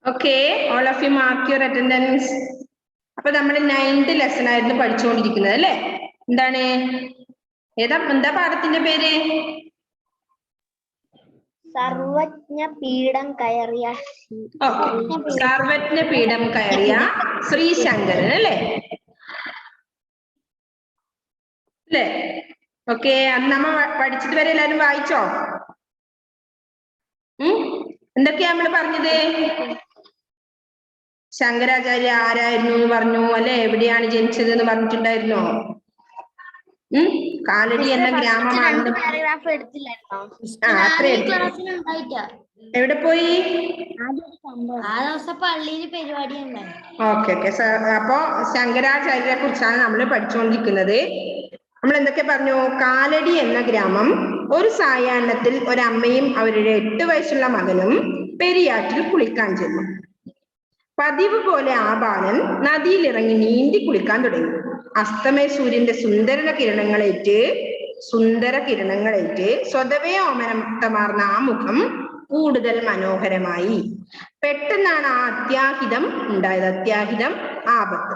Okay, all of you mark your attendance. അപ്പൊ നമ്മൾ 9th lesson ആയിരുന്നു പഠിച്ചുകൊണ്ടിരിക്കുന്നത് അല്ലേ? എന്താണ് എന്താ പാഠത്തിന്റെ പേര്? സർവജ്ഞ പീഠം കയറിയ സർവജ്ഞ പീഠം കയറിയ ശ്രീശങ്കരൻ അല്ലേ? അല്ലേ? ഓക്കെ, അന്ന് നമ്മ പഠിച്ചിട്ട് വരെ എല്ലാരും വായിച്ചോ? എന്തൊക്കെയാ നമ്മൾ പറഞ്ഞത്? ശങ്കരാചാര്യ ആരായിരുന്നു എന്ന് പറഞ്ഞു അല്ലെ? എവിടെയാണ് ജനിച്ചത് എന്ന് പറഞ്ഞിട്ടുണ്ടായിരുന്നോ? കാലടി എന്ന ഗ്രാമമാണ്. എവിടെ പോയി? Okay okay. അപ്പൊ ശങ്കരാചാര്യരെ കുറിച്ചാണ് നമ്മൾ പഠിച്ചുകൊണ്ടിരിക്കുന്നത്. നമ്മൾ എന്തൊക്കെ പറഞ്ഞു? കാലടി എന്ന ഗ്രാമം ഒരു സായാഹ്നത്തിൽ ഒരമ്മയും അവരുടെ 8 വയസ്സുള്ള മകനും പെരിയാറ്റിൽ കുളിക്കാൻ ചെന്നു. പതിവ് പോലെ ആ ബാലൻ നദിയിലിറങ്ങി നീന്തി കുളിക്കാൻ തുടങ്ങി. അസ്തമയ സൂര്യന്റെ സുന്ദര കിരണങ്ങളേറ്റ് സ്വതവേ ഓമനമുക്തമാർന്ന ആ മുഖം കൂടുതൽ മനോഹരമായി. പെട്ടെന്നാണ് ആ അത്യാഹിതം ഉണ്ടായത്, ആപത്ത്.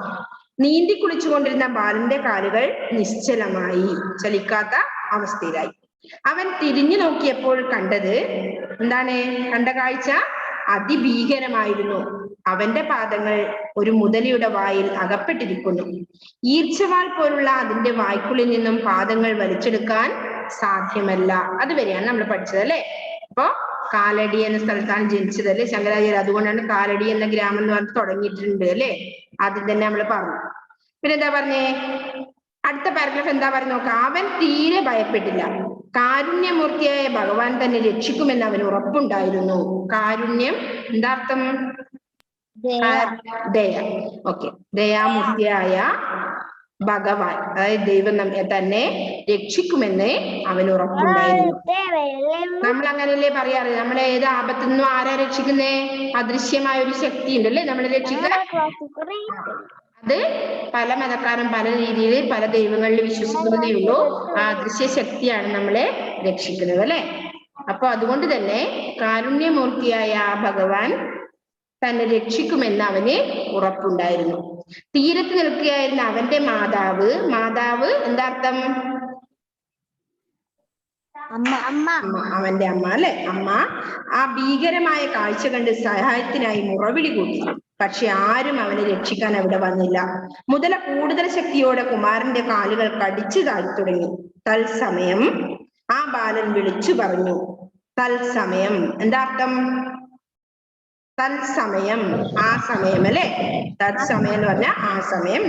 നീന്തി കുളിച്ചുകൊണ്ടിരുന്ന ബാലന്റെ കാലുകൾ നിശ്ചലമായി, ചലിക്കാത്ത അവസ്ഥയിലായി. അവൻ തിരിഞ്ഞു നോക്കിയപ്പോൾ കണ്ടത് എന്താണ്? കണ്ട കാഴ്ച അതിഭീകരമായിരുന്നു. അവന്റെ പാദങ്ങൾ ഒരു മുതലയുടെ വായിൽ അകപ്പെട്ടിരിക്കുന്നു. ഈർച്ചവാൾ പോലുള്ള അതിന്റെ വായ്ക്കുള്ളിൽ നിന്നും പാദങ്ങൾ വലിച്ചെടുക്കാൻ സാധ്യമല്ല. അതുവരെയാണ് നമ്മൾ പഠിച്ചത് അല്ലെ? അപ്പൊ കാലടി എന്ന സ്ഥലത്താണ് ജനിച്ചത് അല്ലെ ശങ്കരാചാര്യ? അതുകൊണ്ടാണ് കാലടി എന്ന ഗ്രാമം എന്ന് പറഞ്ഞ് തുടങ്ങിയിട്ടുണ്ട് അല്ലെ? ആദ്യം തന്നെ നമ്മൾ പറഞ്ഞു. പിന്നെ എന്താ പറഞ്ഞേ? അടുത്ത പാരഗ്രാഫ് എന്താ പറഞ്ഞു നോക്കാം. അവൻ തീരെ ഭയപ്പെട്ടില്ല. കാരുണ്യമൂർത്തിയായ ഭഗവാൻ തന്നെ രക്ഷിക്കുമെന്ന് അവന് ഉറപ്പുണ്ടായിരുന്നു. കാരുണ്യം എന്താ അർത്ഥം? ദയ. ഓക്കെ, ദയാമൂർത്തിയായ ഭഗവാൻ, അതായത് ദൈവം തന്നെ രക്ഷിക്കുമെന്ന് അവന് ഉറപ്പുണ്ടായിരുന്നു. നമ്മൾ അങ്ങനെയല്ലേ പറയാറ്? നമ്മളെ ഏത് ആപത്തു നിന്നും ആരാ രക്ഷിക്കുന്നേ? അദൃശ്യമായ ഒരു ശക്തി ഉണ്ടല്ലേ നമ്മളെ രക്ഷിക്കാൻ. അത് പല മതക്കാരും പല രീതിയിൽ പല ദൈവങ്ങളിൽ വിശ്വസിക്കുന്നതേ ഉള്ളൂ. ആ അദൃശ്യ ശക്തിയാണ് നമ്മളെ രക്ഷിക്കുന്നത് അല്ലെ? അപ്പൊ അതുകൊണ്ട് തന്നെ കാരുണ്യമൂർത്തിയായ ആ ഭഗവാൻ തന്നെ രക്ഷിക്കുമെന്ന് അവന് ഉറപ്പുണ്ടായിരുന്നു. തീരത്ത് നിൽക്കുകയായിരുന്ന അവന്റെ മാതാവ് എന്താ അർത്ഥം? അവന്റെ അമ്മ അല്ലെ? അമ്മ ആ ഭീകരമായ കാഴ്ച കണ്ട് സഹായത്തിനായി മുറവിളി കൂട്ടി. പക്ഷെ ആരും അവനെ രക്ഷിക്കാൻ അവിടെ വന്നില്ല. മുതല കൂടുതൽ ശക്തിയോടെ കുമാരന്റെ കാലുകൾ കടിച്ചു താഴ്ത്തി തുടങ്ങി. തത്സമയം ആ ബാലൻ വിളിച്ചു പറഞ്ഞു. തത്സമയം എന്താ അർത്ഥം? തത്സമയം, ആ സമയം അല്ലെ? തത്സമയം എന്ന് പറഞ്ഞാൽ ആ സമയം.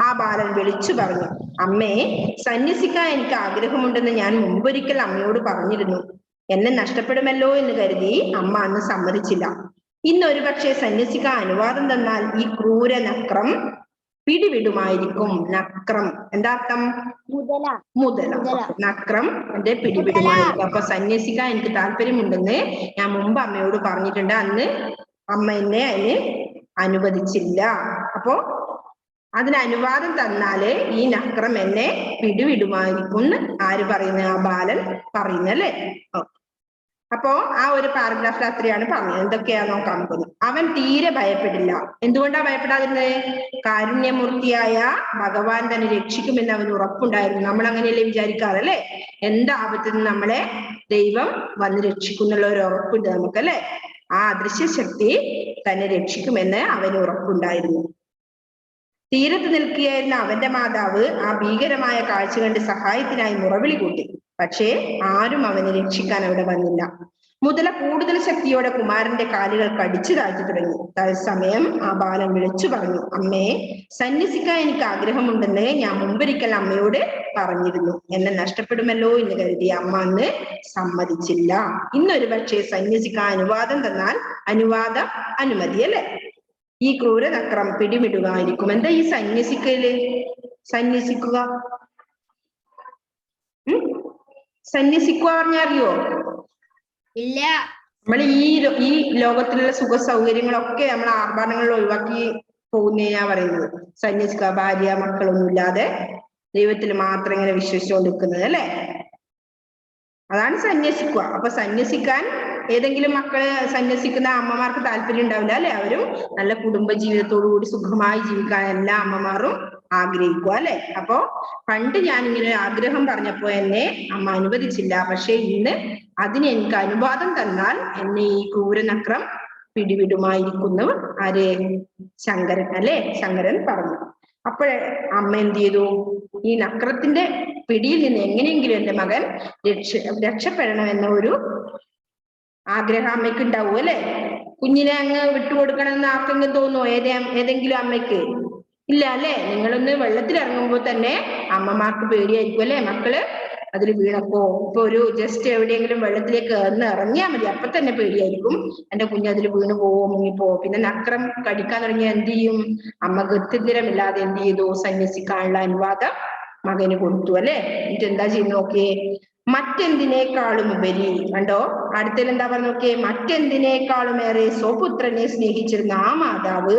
ആ ബാലൻ വിളിച്ചു പറഞ്ഞു, അമ്മേ, സന്യസിക്കാൻ എനിക്ക് ആഗ്രഹമുണ്ടെന്ന് ഞാൻ മുമ്പൊരിക്കൽ അമ്മയോട് പറഞ്ഞിരുന്നു. എന്നെ നഷ്ടപ്പെടുമല്ലോ എന്ന് കരുതി അമ്മ അന്ന് സമ്മതിച്ചില്ല. ഇന്ന് ഒരുപക്ഷെ സന്യസിക്കാൻ അനുവാദം തന്നാൽ ഈ ക്രൂര നക്രം പിടിവിടുമായിരിക്കും. നക്രം എന്താ അർത്ഥം? മുതല. നക്രം എന്റെ പിടിവിടുമായിരിക്കും. അപ്പൊ സന്യസിക്കാൻ എനിക്ക് താല്പര്യമുണ്ടെന്ന് ഞാൻ മുമ്പ് അമ്മയോട് പറഞ്ഞിട്ടുണ്ട്. അന്ന് അമ്മ എന്നെ അതിന് അനുവദിച്ചില്ല. അപ്പോ അതിന് അനുവാദം തന്നാല് ഈ നക്രം എന്നെ പിടിവിടുമായിരിക്കും എന്ന് ആര് പറയുന്നത്? ആ ബാലൻ പറയുന്നല്ലേ? അപ്പോ ആ ഒരു പാരഗ്രാഫിൽ അത്രയാണ് പറഞ്ഞത്. എന്തൊക്കെയാ നോക്കാൻ പോകുന്നത്. അവൻ തീരെ ഭയപ്പെടില്ല. എന്തുകൊണ്ടാ ഭയപ്പെടാതിരുന്നത്? കാരുണ്യമൂർത്തിയായ ഭഗവാൻ തന്നെ രക്ഷിക്കുമെന്ന് അവന് ഉറപ്പുണ്ടായിരുന്നു. നമ്മൾ അങ്ങനെയല്ലേ വിചാരിക്കാറല്ലേ? എന്താപത്തിൽ നിന്ന് നമ്മളെ ദൈവം വന്ന് രക്ഷിക്കുന്നുള്ള ഒരു ഉറപ്പുണ്ട് നമുക്കല്ലേ? ആ അദൃശ്യ ശക്തി തന്നെ രക്ഷിക്കുമെന്ന് അവന് ഉറപ്പുണ്ടായിരുന്നു. തീരത്ത് നിൽക്കുകയായിരുന്ന അവന്റെ മാതാവ് ആ ഭീകരമായ കാഴ്ച കണ്ട് സഹായത്തിനായി മുറവിളി കൂട്ടി. പക്ഷേ ആരും അവനെ രക്ഷിക്കാൻ അവിടെ വന്നില്ല. മുതല കൂടുതൽ ശക്തിയോടെ കുമാരന്റെ കാലുകൾ കടിച്ചു താഴ്ത്തി തുടങ്ങി. തത്സമയം ആ ബാലൻ വിളിച്ചു പറഞ്ഞു, അമ്മേ, സന്യസിക്കാൻ എനിക്ക് ആഗ്രഹമുണ്ടെന്ന് ഞാൻ മുമ്പൊരിക്കൽ അമ്മയോട് പറഞ്ഞിരുന്നു. എന്നെ നഷ്ടപ്പെടുമല്ലോ എന്ന് കരുതി അമ്മ അന്ന് സമ്മതിച്ചില്ല. ഇന്നൊരു പക്ഷേ സന്യസിക്കാൻ അനുവാദം തന്നാൽ അനുമതി അല്ലെ? ഈ ക്രൂരനക്രം പിടിമിടുകയായിരിക്കും. എന്താ ഈ സന്യസിക്കുക പറഞ്ഞാൽ അറിയോ? ഇല്ല. നമ്മൾ ഈ ലോകത്തിലുള്ള സുഖ സൗകര്യങ്ങളൊക്കെ നമ്മൾ ആർഭാടങ്ങളിൽ ഒഴിവാക്കി പോകുന്നതിനാ പറയുന്നത്. സന്യസിക്കുക, ഭാര്യ മക്കളൊന്നും ഇല്ലാതെ ദൈവത്തിൽ മാത്രം ഇങ്ങനെ വിശ്വസിച്ചുകൊണ്ട് നിൽക്കുന്നത് അല്ലെ? അതാണ് സന്യസിക്കുക. അപ്പൊ സന്യസിക്കാൻ ഏതെങ്കിലും മക്കള് സന്യസിക്കുന്ന അമ്മമാർക്ക് താല്പര്യം ഉണ്ടാവില്ല അല്ലെ? അവരും നല്ല കുടുംബ ജീവിതത്തോടു കൂടി സുഖമായി ജീവിക്കാൻ എല്ലാ അമ്മമാരും ആഗ്രഹിക്കുക അല്ലെ? അപ്പോ പണ്ട് ഞാൻ ഇങ്ങനെ ഒരു ആഗ്രഹം പറഞ്ഞപ്പോ എന്നെ അമ്മ അനുവദിച്ചില്ല. പക്ഷെ ഇന്ന് അതിന് എനിക്ക് അനുവാദം തന്നാൽ എന്നെ ഈ ക്രൂരനക്രം പിടിവിടുമായിരിക്കുന്നു. ആര്? ശങ്കരൻ അല്ലെ? ശങ്കരൻ പറഞ്ഞു. അപ്പോഴേ അമ്മ എന്ത് ചെയ്തു? ഈ നക്രത്തിന്റെ പിടിയിൽ നിന്ന് എങ്ങനെയെങ്കിലും എന്റെ മകൻ രക്ഷപ്പെടണമെന്ന ഒരു ആഗ്രഹം അമ്മയ്ക്ക് ഉണ്ടാവും അല്ലെ? കുഞ്ഞിനെ അങ്ങ് വിട്ടുകൊടുക്കണമെന്ന് ആർക്കെങ്കിലും തോന്നുമോ? ഏതെങ്കിലും അമ്മയ്ക്ക്? ഇല്ല അല്ലെ? നിങ്ങളൊന്ന് വെള്ളത്തിൽ ഇറങ്ങുമ്പോൾ തന്നെ അമ്മമാർക്ക് പേടിയായിരിക്കും അല്ലെ? മക്കള് അതിൽ വീണപ്പോ ഇപ്പൊ ഒരു ജസ്റ്റ് എവിടെയെങ്കിലും വെള്ളത്തിലേക്ക് ഇറങ്ങിയാൽ മതി, അപ്പൊ തന്നെ പേടിയായിരിക്കും എന്റെ കുഞ്ഞ് അതിൽ വീണ് പോവോ, മുങ്ങിപ്പോവോ. പിന്നെ നക്രം കടിക്കാൻ തുടങ്ങിയ എന്ത് ചെയ്യും? അമ്മ ഗത്യന്തരമില്ലാതെ എന്ത് ചെയ്തു? സന്യസിക്കാനുള്ള അനുവാദം മകന് കൊടുത്തു അല്ലെ? എന്നിട്ട് എന്താ ചെയ്യുന്നു നോക്കിയേ? മറ്റെന്തിനേക്കാളും ഉപരി കണ്ടോ, അടുത്തതിൽ എന്താ പറഞ്ഞു നോക്കിയേ? മറ്റെന്തിനേക്കാളും ഏറെ സ്വപുത്രനെ സ്നേഹിച്ചിരുന്ന ആ മാതാവ്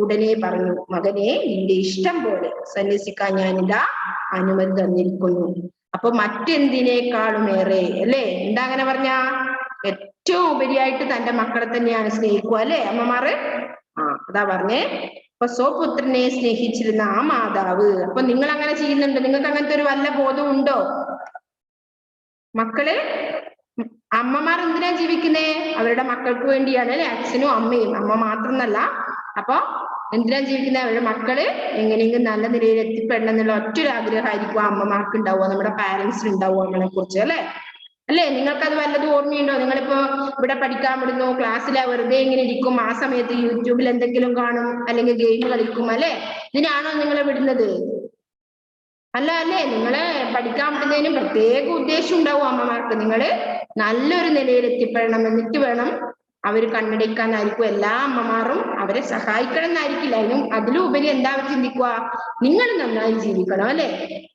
ഉടനെ പറഞ്ഞു, മകനെ നിന്റെ ഇഷ്ടം പോലെ സന്യസിക്കാൻ ഞാനിതാ അനുമതി തന്നിരിക്കുന്നു. അപ്പൊ മറ്റെന്തിനേക്കാളും ഏറെ അല്ലെ? എന്താ അങ്ങനെ പറഞ്ഞ? ഏറ്റവും ഉപരിയായിട്ട് തന്റെ മക്കളെ തന്നെയാണ് സ്നേഹിക്കുക അല്ലെ അമ്മമാര്? അതാ പറഞ്ഞേ. അപ്പൊ സ്വപുത്രനെ സ്നേഹിച്ചിരുന്ന ആ മാതാവ്. അപ്പൊ നിങ്ങൾ അങ്ങനെ ചെയ്യുന്നുണ്ട്? നിങ്ങൾക്ക് അങ്ങനത്തെ ഒരു വല്ല ബോധം ഉണ്ടോ? മക്കള് അമ്മമാർ എന്തിനാ ജീവിക്കുന്നേ? അവരുടെ മക്കൾക്ക് വേണ്ടിയാണ് അല്ലെ? അച്ഛനും അമ്മയും, അമ്മ മാത്രമല്ല. അപ്പൊ എന്തിനാ ജീവിക്കുന്നത്? അവരുടെ മക്കള് എങ്ങനെയെങ്കിലും നല്ല നിലയിൽ എത്തിപ്പെടണം എന്നുള്ള ഒറ്റൊരു ആഗ്രഹമായിരിക്കും അമ്മമാർക്ക് ഉണ്ടാവുക, നമ്മുടെ പാരന്റ്സിന് ഉണ്ടാവുക നമ്മളെ കുറിച്ച് അല്ലെ? അല്ലെ? നിങ്ങൾക്കത് വല്ലതും ഓർമ്മയുണ്ടോ? നിങ്ങളിപ്പോ ഇവിടെ പഠിക്കാൻ വിടുന്നു, ക്ലാസ്സിലെ വെറുതെ ഇങ്ങനെ ഇരിക്കും, ആ സമയത്ത് യൂട്യൂബിൽ എന്തെങ്കിലും കാണും, അല്ലെങ്കിൽ ഗെയിം കളിക്കും അല്ലെ? ഇതിനാണോ നിങ്ങളെ വിടുന്നത്? അല്ല അല്ലേ? നിങ്ങളെ പഠിക്കാൻ വിടുന്നതിനും പ്രത്യേക ഉദ്ദേശം ഉണ്ടാവും അമ്മമാർക്ക്. നിങ്ങള് നല്ലൊരു നിലയിൽ എത്തിപ്പെടണം, എന്നിട്ട് വേണം അവര് കണ്ണടയ്ക്കാനായിരിക്കും എല്ലാ അമ്മമാരും അവരെ സഹായിക്കണം എന്നായിരിക്കില്ല. അതിലും ഉപരി എന്താ അവർ ചിന്തിക്കുക? നിങ്ങൾ നന്നായി ജീവിക്കണം അല്ലെ?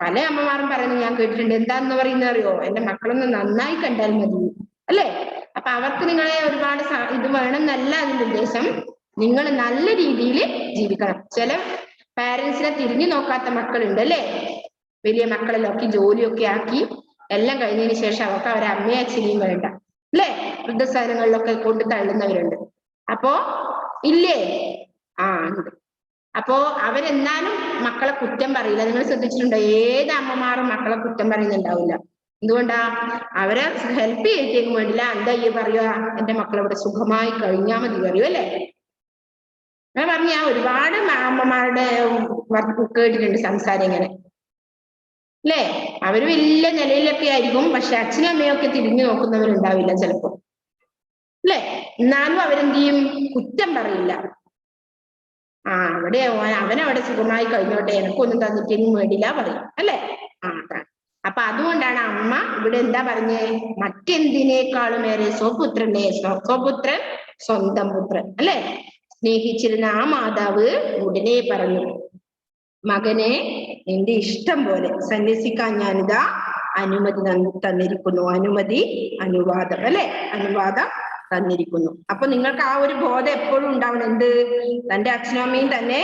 പല അമ്മമാരും പറയുന്നത് ഞാൻ കേട്ടിട്ടുണ്ട്. എന്താന്ന് പറയുന്നത് അറിയോ? എന്റെ മക്കളൊന്ന് നന്നായി കണ്ടാൽ മതി അല്ലെ? അപ്പൊ അവർക്ക് നിങ്ങളെ ഒരുപാട് ഇത് വേണം എന്നല്ല അതിന്റെ ഉദ്ദേശം. നിങ്ങൾ നല്ല രീതിയിൽ ജീവിക്കണം. ചില പാരന്റ്സിനെ തിരിഞ്ഞു നോക്കാത്ത മക്കളുണ്ട് അല്ലെ? വലിയ മക്കളിലൊക്കെ ജോലിയൊക്കെ ആക്കി എല്ലാം കഴിഞ്ഞതിന് ശേഷം അവർക്ക് അവരെ അമ്മയെ അച്ഛനെയും വേണ്ട അല്ലെ? വൃദ്ധസദനങ്ങളിലൊക്കെ കൊണ്ട് തള്ളുന്നവരുണ്ട്. അപ്പോ ഇല്ലേ? ഉണ്ട്. അപ്പോ അവരെന്നാലും മക്കളെ കുറ്റം പറയില്ല. നിങ്ങൾ ശ്രദ്ധിച്ചിട്ടുണ്ടോ? ഏത് അമ്മമാരും മക്കളെ കുറ്റം പറയുന്നുണ്ടാവില്ല. എന്തുകൊണ്ടാ? അവരെ ഹെൽപ്പ് ചെയ്തേക്കും വേണ്ടില്ല. എന്താ ഈ പറയുക? എന്റെ മക്കളവിടെ സുഖമായി കഴിഞ്ഞാൽ മതി പറയൂ അല്ലെ? ഞാൻ പറഞ്ഞ ഒരുപാട് അമ്മമാരുടെ കേട്ടിട്ടുണ്ട് സംസാരം ഇങ്ങനെ അല്ലേ? അവര് വലിയ നിലയിലൊക്കെ ആയിരിക്കും, പക്ഷെ അച്ഛനും അമ്മയൊക്കെ തിരിഞ്ഞു നോക്കുന്നവരുണ്ടാവില്ല ചിലപ്പോ അല്ലെ? എന്നാലും അവരെന്ത് ചെയ്യും? കുറ്റം പറയില്ല. അവിടെ അവനവിടെ സുഖമായി കഴിഞ്ഞോട്ടെ, എനക്കൊന്നും തന്നിട്ടൊന്നും വേണ്ടില്ല പറയും അല്ലെ? അതാണ്. അപ്പൊ അതുകൊണ്ടാണ് അമ്മ ഇവിടെ എന്താ പറഞ്ഞേ? മറ്റെന്തിനേക്കാളും ഏറെ സ്വപുത്രനെ, സ്വപുത്രൻ സ്വന്തം പുത്രൻ അല്ലെ, സ്നേഹിച്ചിരുന്ന ആ മാതാവ് ഉടനെ പറഞ്ഞു, മകനെ നിന്റെ ഇഷ്ടം പോലെ സന്യസിക്കാൻ ഞാനിതാ അനുമതി തന്നിരിക്കുന്നു. അനുവാദം അല്ലെ? അനുവാദം തന്നിരിക്കുന്നു. അപ്പൊ നിങ്ങൾക്ക് ആ ഒരു ബോധം എപ്പോഴും ഉണ്ടാവണം. എന്ത്? തന്റെ അച്ഛനും അമ്മയും തന്നെ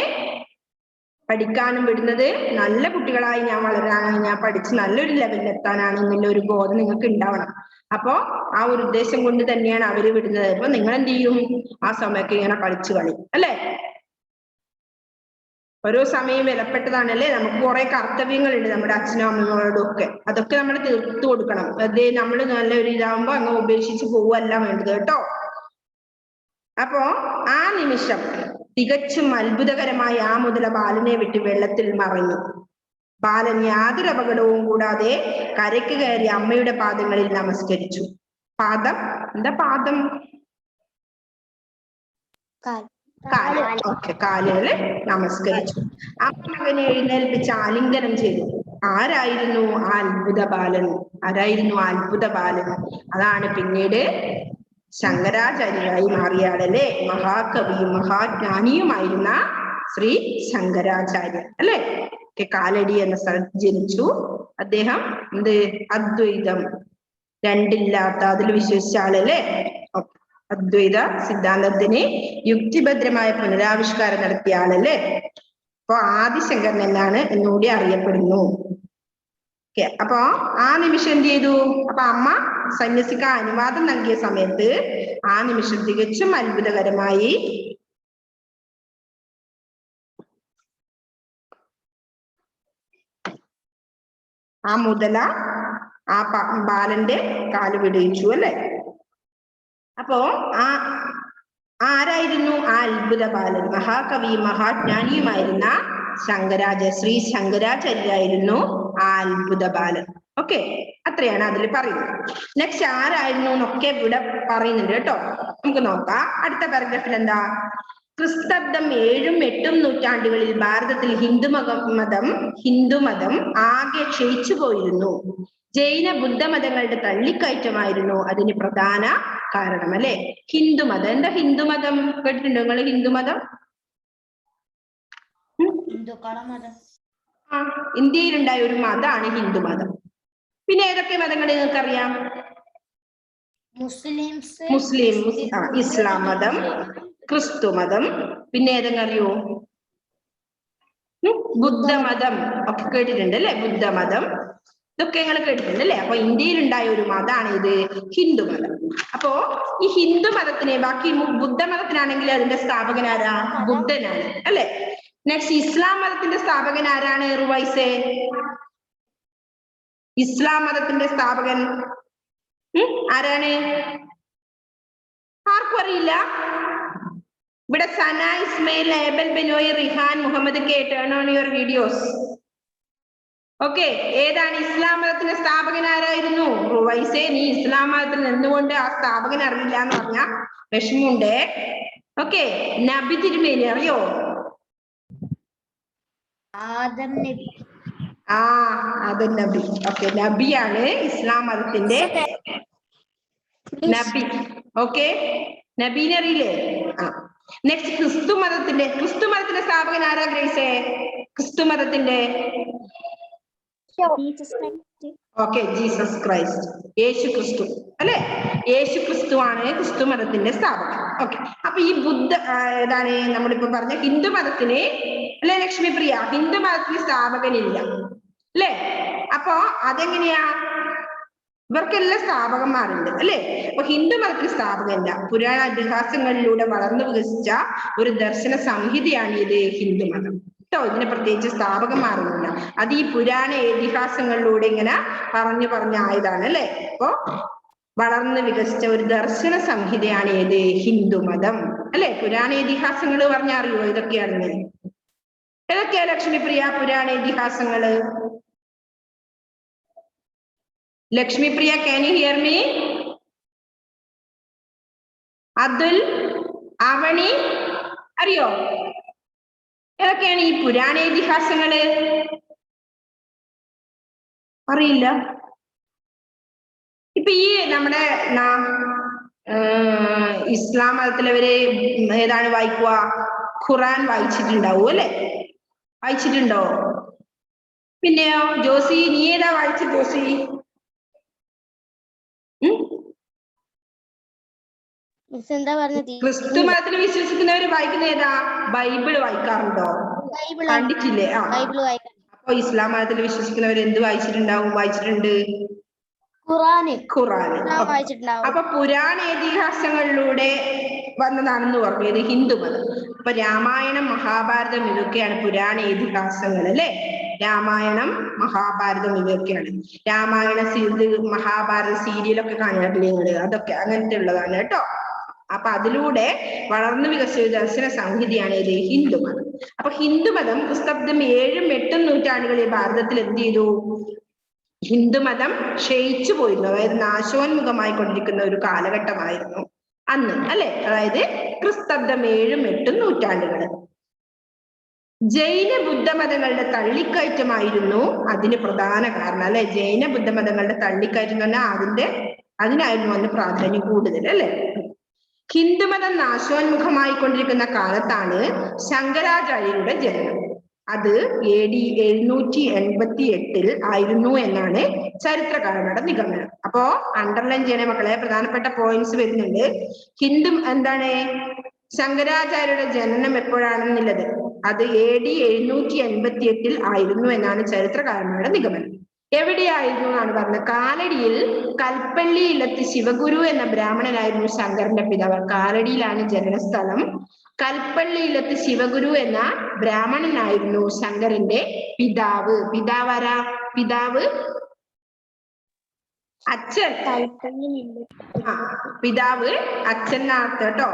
പഠിക്കാനും വിടുന്നത് നല്ല കുട്ടികളായി ഞാൻ വളരാനാണ്, ഞാൻ പഠിച്ച് നല്ലൊരു ലെവലിൽ എത്താനാണ് എന്നുള്ള ഒരു ബോധം നിങ്ങൾക്ക് ഉണ്ടാവണം. അപ്പോ ആ ഒരു ഉദ്ദേശം കൊണ്ട് തന്നെയാണ് അവര് വിടുന്നത്. അപ്പൊ നിങ്ങൾ എന്ത് ചെയ്യും? ആ സമയത്ത് ഇങ്ങനെ കളിച്ചു കളയും അല്ലെ? ഓരോ സമയം വിലപ്പെട്ടതാണല്ലേ? നമുക്ക് കുറെ കർത്തവ്യങ്ങളുണ്ട് നമ്മുടെ അച്ഛനും അമ്മയോടും ഒക്കെ. അതൊക്കെ നമ്മൾ തീർത്തു കൊടുക്കണം. അതേ നമ്മൾ നല്ലൊരു ഇതാവുമ്പോ അങ്ങ് ഉപേക്ഷിച്ച് പോവല്ല വേണ്ടത് കേട്ടോ. അപ്പോ ആ നിമിഷം തികച്ചും അത്ഭുതകരമായി ആ മുതല ബാലനെ വിട്ട് വെള്ളത്തിൽ മറഞ്ഞു. ബാലൻ യാതൊരു അപകടവും കൂടാതെ കരയ്ക്ക് കയറി അമ്മയുടെ പാദങ്ങളിൽ നമസ്കരിച്ചു. പാദം എന്താ? പാദം കാലുകള് നമസ്കരിച്ചു. അമ്മ മകനെ എഴുന്നേൽപ്പിച്ച് ആലിംഗനം ചെയ്തു. ആരായിരുന്നു ആ അത്ഭുത ബാലൻ? അതാണ് പിന്നീട് ശങ്കരാചാര്യരായി മാറിയാളല്ലേ? മഹാകവിയും മഹാജ്ഞാനിയുമായിരുന്ന ശ്രീ ശങ്കരാചാര്യൻ അല്ലെ? കാലടി എന്ന സ്ഥലത്ത് ജനിച്ചു. അദ്ദേഹം അദ്വൈതം രണ്ടില്ലാത്ത അതിൽ വിശ്വസിച്ച ആളല്ലേ? അദ്വൈത സിദ്ധാന്തത്തിന് യുക്തിഭദ്രമായ പുനരാവിഷ്കാരം നടത്തിയ ആളല്ലേ? അപ്പൊ ആദിശങ്കരൻ എന്നാണ് എന്നുകൂടി അറിയപ്പെടുന്നു. അപ്പൊ ആ നിമിഷം എന്ത് ചെയ്തു? അപ്പൊ അമ്മ സന്യസിക്കാൻ അനുവാദം നൽകിയ സമയത്ത് ആ നിമിഷം തികച്ചും അത്ഭുതകരമായി ആ മുതല ആ ബാലന്റെ കാല് വിടുവിച്ചു അല്ലെ. അപ്പോ ആരായിരുന്നു ആ അത്ഭുത ബാലൻ? മഹാകവി മഹാജ്ഞാനിയുമായിരുന്ന ശ്രീ ശങ്കരാചാര്യായിരുന്നു ആ അത്ഭുത ബാലൻ. ഓക്കെ, അത്രയാണ് അതിൽ പറയുന്നത്. നെക്സ്റ്റ് ആരായിരുന്നു എന്നൊക്കെ ഇവിടെ പറയുന്നുണ്ട് കേട്ടോ. നമുക്ക് നോക്കാം. അടുത്ത പാരഗ്രാഫിൽ എന്താ? ക്രിസ്തബ്ദം 7ഉം 8ഉം നൂറ്റാണ്ടുകളിൽ ഭാരതത്തിൽ ഹിന്ദുമതം ആകെ ക്ഷയിച്ചു പോയിരുന്നു. ജൈന ബുദ്ധമതങ്ങളുടെ തള്ളിക്കയറ്റമായിരുന്നു അതിന് പ്രധാന കാരണം അല്ലെ. ഹിന്ദുമതം. എന്താ ഹിന്ദുമതം? കേട്ടിട്ടുണ്ടോ നിങ്ങൾ ഹിന്ദുമതം? ഇന്ത്യയിലുണ്ടായ ഒരു മതമാണ് ഹിന്ദുമതം. പിന്നെ ഏതൊക്കെ മതങ്ങൾ നിങ്ങൾക്കറിയാം? മുസ്ലിം, ഇസ്ലാം മതം, ക്രിസ്തു മതം, പിന്നെ ഏതെങ്കിലും അറിയോ? ബുദ്ധമതം ഒക്കെ കേട്ടിട്ടുണ്ട് അല്ലെ. ബുദ്ധമതം ഇതൊക്കെ നിങ്ങൾ കേട്ടിട്ടുണ്ട് അല്ലെ. അപ്പൊ ഇന്ത്യയിൽ ഉണ്ടായ ഒരു മതമാണ് ഇത് ഹിന്ദുമതം. അപ്പോ ഈ ഹിന്ദുമതത്തിന്, ബാക്കി ബുദ്ധമതത്തിനാണെങ്കിൽ അതിന്റെ സ്ഥാപകൻ ആരാ? ബുദ്ധനാണ് അല്ലെ. നെക്സ്റ്റ് ഇസ്ലാം മതത്തിന്റെ സ്ഥാപകൻ ആരാണ്? റുവൈസേ. ഇസ്ലാം മതത്തിന്റെ സ്ഥാപകൻ ആരാണ്? ആർക്കും അറിയില്ല? ഇവിടെ Sana, Ismail, Abel, Benoy, Rihan, Muhammad K, turn on your videos. Okay, ഏതാണ് ഇസ്ലാം മതത്തിന്റെ സ്ഥാപകൻ? ആരായിരുന്നു? റുവൈസേ. നീ ഇസ്ലാം മതത്തിൽ നിന്നുകൊണ്ട് ആ സ്ഥാപകൻ അറിയില്ല എന്ന് പറഞ്ഞ വിഷമുണ്ട്. ഓക്കെ, നബി തിരുമേനി അറിയോ? ആദം നബി. ആദം നബി. ഓക്കെ, നബിയാണ് ഇസ്ലാം മതത്തിന്റെ നബി. ഓക്കെ, നബീനെ അറിയില്ലേ? നെക്സ്റ്റ് ക്രിസ്തു മതത്തിന്റെ സ്ഥാപകൻ ആരാ ഗ്രേസേ? ക്രിസ്തു മതത്തിന്റെ ഓക്കെ, ജീസസ് ക്രൈസ്റ്റ്, യേശു ക്രിസ്തു അല്ലെ. യേശു ക്രിസ്തു ആണ് ക്രിസ്തു മതത്തിന്റെ സ്ഥാപകൻ. ഓക്കെ, അപ്പൊ ഈ ഏതാണ് നമ്മളിപ്പോ പറഞ്ഞ ഹിന്ദു മതത്തിന് അല്ലെ ലക്ഷ്മിപ്രിയ? ഹിന്ദു മതത്തിന് സ്ഥാപകനില്ല അല്ലെ. അപ്പൊ അതെങ്ങനെയാ? ഇവർക്കെല്ലാം സ്ഥാപകന്മാരുണ്ട് അല്ലെ. അപ്പൊ ഹിന്ദു മതത്തിന് സ്ഥാപകമില്ല. പുരാണ ഇതിഹാസങ്ങളിലൂടെ വളർന്നു വികസിച്ച ഒരു ദർശന സംഹിതയാണ് ഇത് ഹിന്ദുമതം കേട്ടോ. ഇതിന് പ്രത്യേകിച്ച് സ്ഥാപകന്മാരൊന്നുമില്ല. അത് ഈ പുരാണ ഇതിഹാസങ്ങളിലൂടെ ഇങ്ങനെ പറഞ്ഞായതാണ് അല്ലെ. അപ്പൊ വളർന്നു വികസിച്ച ഒരു ദർശന സംഹിതയാണ് ഏത്? ഹിന്ദുമതം അല്ലെ. പുരാണ ഇതിഹാസങ്ങൾ പറഞ്ഞറിയോ? ഇതൊക്കെയാണ്. ഏതൊക്കെയാ ലക്ഷ്മിപ്രിയ പുരാണ ഇതിഹാസങ്ങള്? Lakshmipriya, can you hear me? Atul, Avani അറിയോ? ഏതൊക്കെയാണ് ഈ പുരാണ ഇതിഹാസങ്ങള്? അറിയില്ല. ഇപ്പൊ ഈ നമ്മുടെ ഇസ്ലാം മതത്തിലവര് ഏതാണ് വായിക്കുക? ഖുറാൻ വായിച്ചിട്ടുണ്ടാവും അല്ലെ. വായിച്ചിട്ടുണ്ടോ? പിന്നെയോ ജോസി, നീ ഏതാ വായിച്ചത് ജോസി? ക്രിസ്തു മതത്തിൽ വിശ്വസിക്കുന്നവര് വായിക്കുന്ന ഏതാ? ബൈബിള് വായിക്കാറുണ്ടോ? കണ്ടിട്ടില്ലേ? അപ്പൊ ഇസ്ലാം മതത്തിൽ വിശ്വസിക്കുന്നവർ എന്ത് വായിച്ചിട്ടുണ്ട്? ഖുറാന്. അപ്പൊ പുരാണ ഇതിഹാസങ്ങളിലൂടെ വന്നതാണെന്ന് പറഞ്ഞത് ഹിന്ദുമതം. അപ്പൊ രാമായണം, മഹാഭാരതം ഇതൊക്കെയാണ് പുരാണ ഇതിഹാസങ്ങൾ അല്ലെ. രാമായണം, മഹാഭാരതം ഇതൊക്കെയാണ്. രാമായണ മഹാഭാരത സീരിയലൊക്കെ കാണാറില്ലേ നിങ്ങള്? അതൊക്കെ അങ്ങനത്തെ ഉള്ളതാണ് കേട്ടോ. അപ്പൊ അതിലൂടെ വളർന്നു വികസിച്ച ദർശന സംഹിതയാണ് ഇത് ഹിന്ദുമതം. അപ്പൊ ഹിന്ദുമതം ക്രിസ്തബ്ദം 7ഉം 8ഉം നൂറ്റാണ്ടുകളിൽ ഭാരതത്തിൽ എന്ത് ചെയ്തു? ഹിന്ദുമതം ക്ഷയിച്ചു പോയിരുന്നു. അതായത് നാശോന്മുഖമായി കൊണ്ടിരിക്കുന്ന ഒരു കാലഘട്ടമായിരുന്നു അന്ന് അല്ലെ. അതായത് ക്രിസ്തബ്ദം 7ഉം 8ഉം നൂറ്റാണ്ടുകൾ. ജൈന ബുദ്ധമതങ്ങളുടെ തള്ളിക്കയറ്റമായിരുന്നു അതിന് പ്രധാന കാരണം അല്ലെ. ജൈന ബുദ്ധമതങ്ങളുടെ തള്ളിക്കയറ്റം എന്ന് പറഞ്ഞാൽ അതിനായിരുന്നു അന്ന് പ്രാധാന്യം കൂടുതൽ അല്ലെ. ഹിന്ദുമതം നാശോന്മുഖമായി കൊണ്ടിരിക്കുന്ന കാലത്താണ് ശങ്കരാചാര്യരുടെ ജനനം. അത് AD 788 ആയിരുന്നു എന്നാണ് ചരിത്രകാരന്മാരുടെ നിഗമനം. അപ്പോ അണ്ടർലൈൻ ചെയ്യണ മക്കളെ, പ്രധാനപ്പെട്ട പോയിന്റ്സ് വരുന്നുണ്ട്. ശങ്കരാചാര്യരുടെ ജനനം എപ്പോഴാണെന്നുള്ളത് അത് AD 788 ആയിരുന്നു എന്നാണ് ചരിത്രകാരന്മാരുടെ നിഗമനം. എവിടെയായിരുന്നു എന്നാണ് പറഞ്ഞത്. കാലടിയിൽ കൽപ്പള്ളി ഇല്ലത്ത് ശിവഗുരു എന്ന ബ്രാഹ്മണനായിരുന്നു ശങ്കരന്റെ പിതാവ്. കാലടിയിലാണ് ജനനസ്ഥലം. കൽപ്പള്ളി ഇല്ലത്ത് ശിവഗുരു എന്ന ബ്രാഹ്മണനായിരുന്നു ശങ്കരന്റെ പിതാവ്. പിതാവ് ആരാ? പിതാവ് അച്ഛൻ. പിതാവ് അച്ഛൻ എന്നാർത്ത് കേട്ടോ.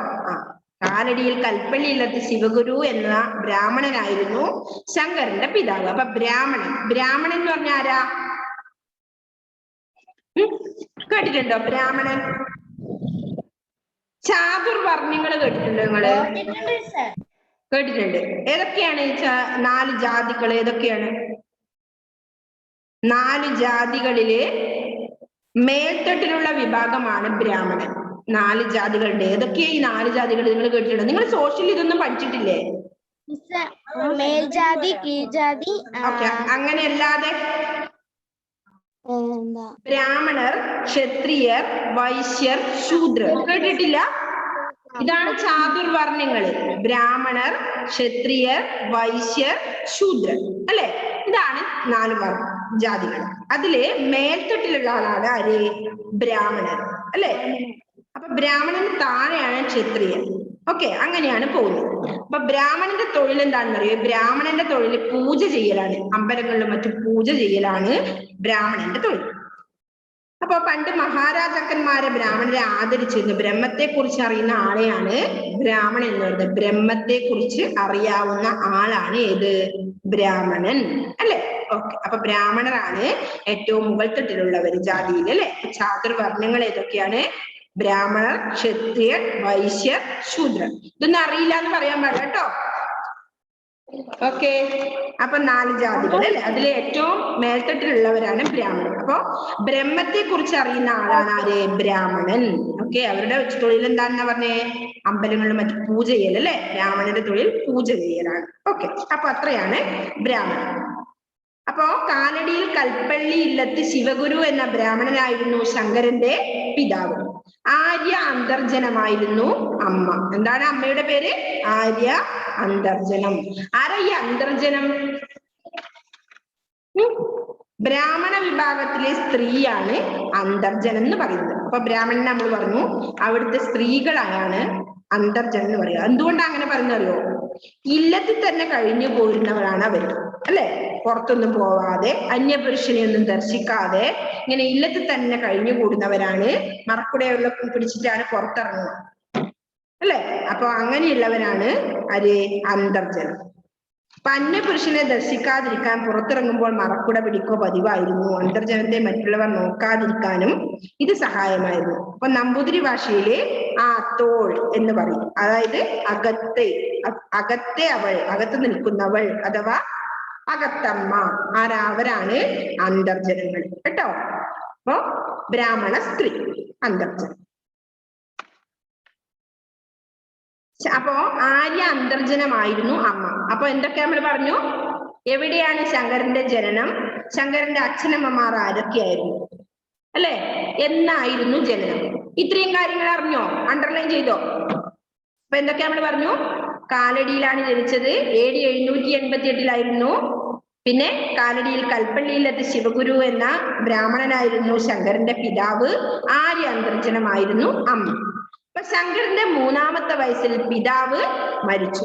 കാലടിയിൽ കൽപ്പള്ളി ഇല്ലത്ത് ശിവഗുരു എന്ന ബ്രാഹ്മണനായിരുന്നു ശങ്കരന്റെ പിതാവ്. അപ്പൊ ബ്രാഹ്മണൻ എന്ന് പറഞ്ഞ ആരാ? കേട്ടിട്ടുണ്ടോ ബ്രാഹ്മണൻ? ചാതുർവർണ്ണങ്ങൾ കേട്ടിട്ടുണ്ടോ നിങ്ങള്? കേട്ടിട്ടുണ്ട്. ഏതൊക്കെയാണ് 4 ജാതികൾ? ഏതൊക്കെയാണ്? 4 ജാതികളില് മേൽത്തട്ടിലുള്ള വിഭാഗമാണ് ബ്രാഹ്മണൻ. 4 ജാതികളുണ്ട്. ഏതൊക്കെയാ ഈ 4 ജാതികൾ? നിങ്ങൾ കേട്ടിട്ടുണ്ടോ? നിങ്ങൾ സോഷ്യൽ ഇതൊന്നും പഠിച്ചിട്ടില്ലേ? മേൽജാതി, കീഴ്ജാതി. അങ്ങനെയല്ലാതെ ബ്രാഹ്മണർ, ക്ഷത്രിയർ, വൈശ്യർ, ശൂദ്രർ. കേട്ടിട്ടില്ല? ഇതാണ് ചാതുർവർണ്ണങ്ങള്. ബ്രാഹ്മണർ, ക്ഷത്രിയർ, വൈശ്യർ, ശൂദ്രർ. അല്ലെ? ഇതാണ് 4 ജാതികൾ. അതില് മേൽത്തട്ടിലുള്ള ആളാണ് ആര്? ബ്രാഹ്മണർ. അല്ലെ? അപ്പൊ ബ്രാഹ്മണന് താഴെയാണ് ക്ഷത്രിയൻ. ഓക്കെ, അങ്ങനെയാണ് പോകുന്നത്. അപ്പൊ ബ്രാഹ്മണന്റെ തൊഴിൽ എന്താണെന്ന് അറിയോ? ബ്രാഹ്മണന്റെ തൊഴിൽ പൂജ ചെയ്യലാണ്. അമ്പലങ്ങളിലും മറ്റും പൂജ ചെയ്യലാണ് ബ്രാഹ്മണന്റെ തൊഴിൽ. അപ്പൊ പണ്ട് മഹാരാജാക്കന്മാരെ ബ്രാഹ്മണരെ ആദരിച്ചിരുന്നു. ബ്രഹ്മത്തെ കുറിച്ച് അറിയുന്ന ആളെയാണ് ബ്രാഹ്മണൻ എന്ന് പറയുന്നത്. ബ്രഹ്മത്തെ കുറിച്ച് അറിയാവുന്ന ആളാണ് ഏത്? ബ്രാഹ്മണൻ. അല്ലെ? ഓക്കെ, അപ്പൊ ബ്രാഹ്മണരാണ് ഏറ്റവും മുകൾത്തട്ടിലുള്ളവർ ജാതിയിൽ. അല്ലെ? ചാതുർവർണ്ണങ്ങൾ ഏതൊക്കെയാണ്? ബ്രാഹ്മണർ, ക്ഷത്രിയർ, വൈശ്യർ, ശൂദ്രർ. ഇതൊന്നും അറിയില്ല എന്ന് പറയാൻ പാടില്ല കേട്ടോ. ഓക്കെ, അപ്പൊ 4 ജാതികൾ അല്ലെ? അതിലെ ഏറ്റവും മേൽത്തട്ടിലുള്ളവരാണ് ബ്രാഹ്മണൻ. അപ്പൊ ബ്രഹ്മത്തെ കുറിച്ച് അറിയുന്ന ആളാണ് ആര്? ബ്രാഹ്മണൻ. ഓക്കെ, അവരുടെ തൊഴിൽ എന്താണെന്ന് പറഞ്ഞേ? അമ്പലങ്ങളിലും മറ്റു പൂജ ചെയ്യൽ. അല്ലെ? ബ്രാഹ്മണന്റെ തൊഴിൽ പൂജ ചെയ്യലാണ്. ഓക്കെ, അപ്പൊ അത്രയാണ് ബ്രാഹ്മണൻ. അപ്പോ കാലടിയിൽ കൽപ്പള്ളി ഇല്ലത്ത് ശിവഗുരു എന്ന ബ്രാഹ്മണനായിരുന്നു ശങ്കരന്റെ പിതാവ്. ആര്യ അന്തർജനമായിരുന്നു അമ്മ. എന്താണ് അമ്മയുടെ പേര്? ആര്യ അന്തർജനം. ആരാ ഈ അന്തർജനം? ബ്രാഹ്മണ വിഭാഗത്തിലെ സ്ത്രീയാണ് അന്തർജനം എന്ന് പറയുന്നത്. അപ്പൊ ബ്രാഹ്മണൻ നമ്മൾ പറഞ്ഞു അവിടുത്തെ സ്ത്രീകളാണ് അന്തർജനം എന്ന് പറയുക. എന്തുകൊണ്ടാണ് അങ്ങനെ പറയുന്നത് അറിയോ? ഇല്ലത്തിൽ തന്നെ കഴിഞ്ഞു പോരുന്നവരാണ് അവർ. അല്ലെ? പുറത്തൊന്നും പോവാതെ, അന്യപുരുഷനെ ഒന്നും ദർശിക്കാതെ ഇങ്ങനെ ഇല്ലത്തിൽ തന്നെ കഴിഞ്ഞു കൂടുന്നവരാണ്. മറക്കുടയുള്ള പിടിച്ചിട്ടാണ് പുറത്തിറങ്ങുക. അല്ലെ? അപ്പൊ അങ്ങനെയുള്ളവരാണ് ആര്? അന്തർജനം. അപ്പൊ അന്യപുരുഷനെ ദർശിക്കാതിരിക്കാൻ പുറത്തിറങ്ങുമ്പോൾ മറക്കുട പിടിക്കോ പതിവായിരുന്നു. അന്തർജനത്തെ മറ്റുള്ളവർ നോക്കാതിരിക്കാനും ഇത് സഹായമായിരുന്നു. അപ്പൊ നമ്പൂതിരി ഭാഷയില് തോൾ എന്ന് പറയും. അതായത് അകത്തെ അവൾ, അകത്ത് നിൽക്കുന്നവൾ അഥവാ അകത്തമ്മ. അവരാണ് അന്തർജനങ്ങൾ കേട്ടോ. അപ്പൊ ബ്രാഹ്മണ സ്ത്രീ അന്തർജനം. അപ്പോ ആര്യ അന്തർജനമായിരുന്നു അമ്മ. അപ്പൊ എന്തൊക്കെ നമ്മൾ പറഞ്ഞു? എവിടെയാണ് ശങ്കരന്റെ ജനനം? ശങ്കരന്റെ അച്ഛനമ്മമാർ ആരൊക്കെയായിരുന്നു? അല്ലെ? എന്നായിരുന്നു ജനനം? ഇത്രയും കാര്യങ്ങൾ അറിഞ്ഞോ? അണ്ടർലൈൻ ചെയ്തോ? അപ്പൊ എന്തൊക്കെ നമ്മൾ പറഞ്ഞു? കാലടിയിലാണ് ജനിച്ചത്. AD 788 പിന്നെ കാലടിയിൽ കൽപ്പള്ളിയിലത്ത് ശിവഗുരു എന്ന ബ്രാഹ്മണനായിരുന്നു ശങ്കരന്റെ പിതാവ്. ആര്യ അന്തർജനമായിരുന്നു അമ്മ. അപ്പൊ ശങ്കരന്റെ 3ാമത്തെ വയസ്സിൽ പിതാവ് മരിച്ചു.